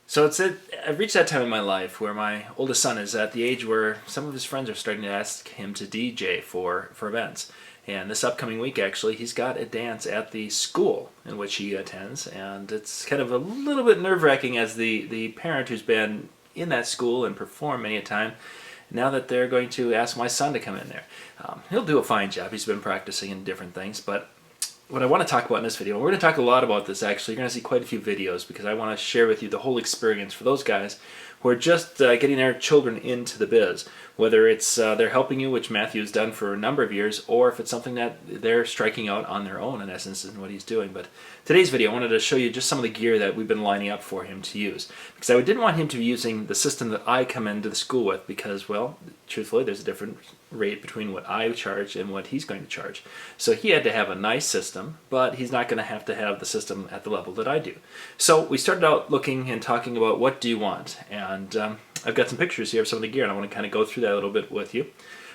So I've reached that time in my life where my oldest son is at the age where some of his friends are starting to ask him to DJ for events. And this upcoming week, actually, he's got a dance at the school in which he attends, and it's kind of a little bit nerve-wracking as the parent who's been in that school and performed many a time. Now that they're going to ask my son to come in there, he'll do a fine job. He's been practicing in different things, but what I want to talk about in this video, and we're going to talk a lot about this actually, you're going to see quite a few videos because I want to share with you the whole experience for those guys who are just getting their children into the biz. Whether it's they're helping you, which Matthew has done for a number of years, or if it's something that they're striking out on their own in essence in what he's doing. But today's video I wanted to show you just some of the gear that we've been lining up for him to use. Because I didn't want him to be using the system that I come into the school with because, well, truthfully there's a different rate between what I charge and what he's going to charge. So he had to have a nice system, but he's not going to have the system at the level that I do. So we started out looking and talking about what do you want, and I've got some pictures here of some of the gear and I want to kind of go through that a little bit with you.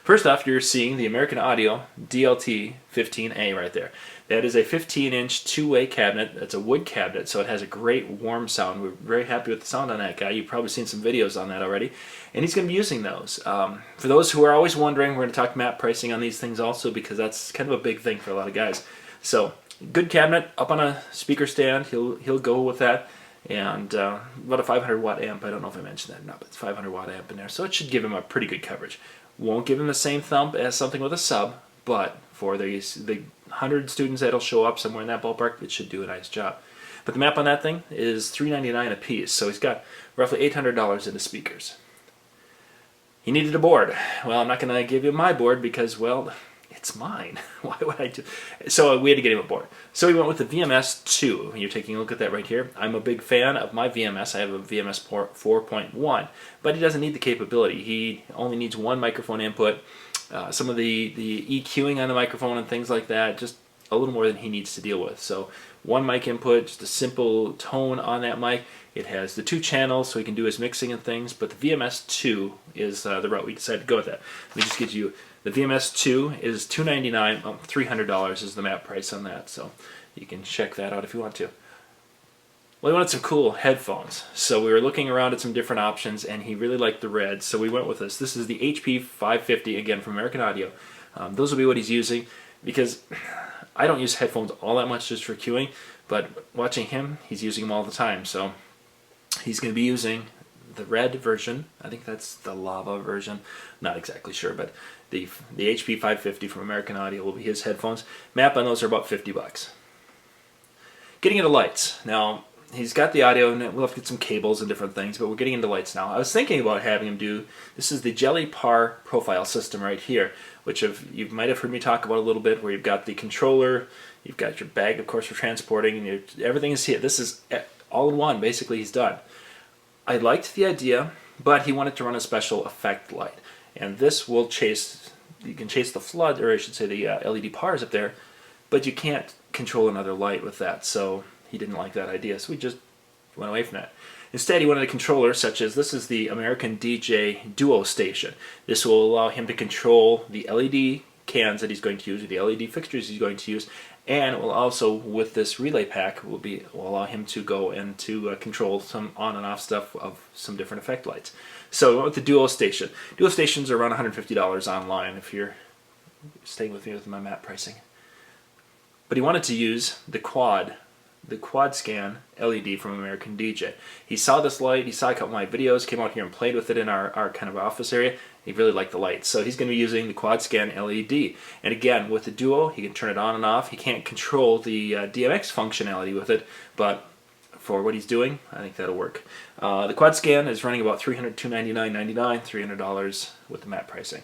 First off, you're seeing the American Audio DLT-15A right there. That is a 15-inch two-way cabinet. It's a wood cabinet, so it has a great warm sound. We're very happy with the sound on that guy. You've probably seen some videos on that already. And he's going to be using those. For those who are always wondering, we're going to talk map pricing on these things also because that's kind of a big thing for a lot of guys. So, good cabinet up on a speaker stand. He'll go with that. And about a 500 watt amp. I don't know if I mentioned that or not, but it's 500 watt amp in there. So it should give him a pretty good coverage. Won't give him the same thump as something with a sub, but for the 100 students that'll show up somewhere in that ballpark, it should do a nice job. But the map on that thing is $399 a piece, so he's got roughly $800 into speakers. He needed a board. Well, I'm not going to give you my board because, well, it's mine. Why would I do? So we had to get him a board. So we went with the VMS-2. You're taking a look at that right here. I'm a big fan of my VMS. I have a VMS 4.1, but he doesn't need the capability. He only needs one microphone input. Some of the EQing on the microphone and things like that, just a little more than he needs to deal with. So one mic input, just a simple tone on that mic. It has the 2 channels so he can do his mixing and things, but the VMS-2 is the route we decided to go with that. Let me just get you, the VMS-2 is $299, $300 is the map price on that, so you can check that out if you want to. Well, he wanted some cool headphones, so we were looking around at some different options, and he really liked the red, so we went with this. This is the HP 550, again, from American Audio. Those will be what he's using, because I don't use headphones all that much just for cueing, but watching him, he's using them all the time, so he's going to be using the red version. I think that's the lava version. Not exactly sure, but the HP 550 from American Audio will be his headphones. Map on those are about 50 bucks. Getting into lights. Now, he's got the audio, and we'll have to get some cables and different things, but we're getting into lights now. I was thinking about having him do, this is the Jelly Par profile system right here, which you might have heard me talk about a little bit, where you've got the controller, you've got your bag, of course, for transporting, and everything is here. This is all in one, basically. He's done. I liked the idea, but he wanted to run a special effect light, and this will chase, you can chase the flood, or I should say the LED pars up there, but you can't control another light with that, so he didn't like that idea, so we just went away from that. Instead, he wanted a controller such as, this is the American DJ Duo Station. This will allow him to control the LED cans that he's going to use, or the LED fixtures he's going to use, and it will also, with this relay pack, will allow him to go and to control some on and off stuff of some different effect lights. So we went with the Duo Station. Duo Stations are around $150 online if you're staying with me with my map pricing. But he wanted to use the quad scan LED from American DJ. He saw this light, he saw a couple of my videos, came out here and played with it in our kind of office area. He really liked the light, so he's going to be using the quad scan LED. And again, with the Duo, he can turn it on and off. He can't control the DMX functionality with it, but for what he's doing, I think that'll work. The quad scan is running about $299.99, $300 with the map pricing.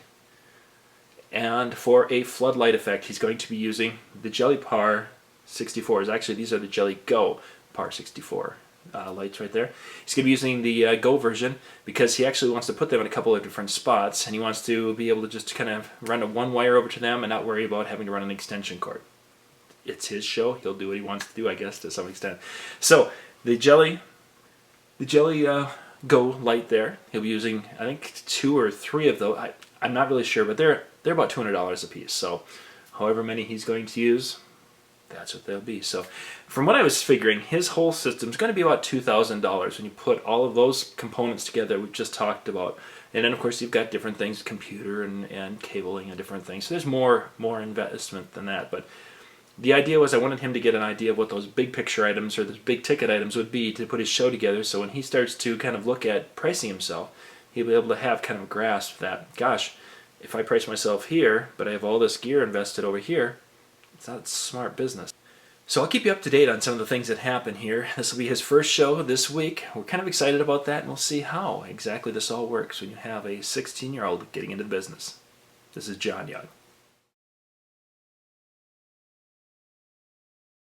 And for a floodlight effect, he's going to be using the Jelly Par 64s. Actually, these are the Jelly Go Par 64 lights right there. He's going to be using the Go version because he actually wants to put them in a couple of different spots, and he wants to be able to just kind of run one wire over to them and not worry about having to run an extension cord. It's his show. He'll do what he wants to do, I guess, to some extent. So the Jelly Go light there, he'll be using, I think, 2 or 3 of those. I'm not really sure, but they're about $200 a piece. So however many he's going to use, That's what they'll be. So from what I was figuring, his whole system is going to be about $2,000 when you put all of those components together we've just talked about. And then of course you've got different things, computer and cabling and different things. So there's more investment than that. But the idea was I wanted him to get an idea of what those big picture items or those big ticket items would be to put his show together, so when he starts to kind of look at pricing himself, he'll be able to have kind of a grasp that, gosh, if I price myself here, but I have all this gear invested over here, it's not smart business. So I'll keep you up to date on some of the things that happen here. This will be his first show this week. We're kind of excited about that, and we'll see how exactly this all works when you have a 16-year-old getting into the business. This is John Young.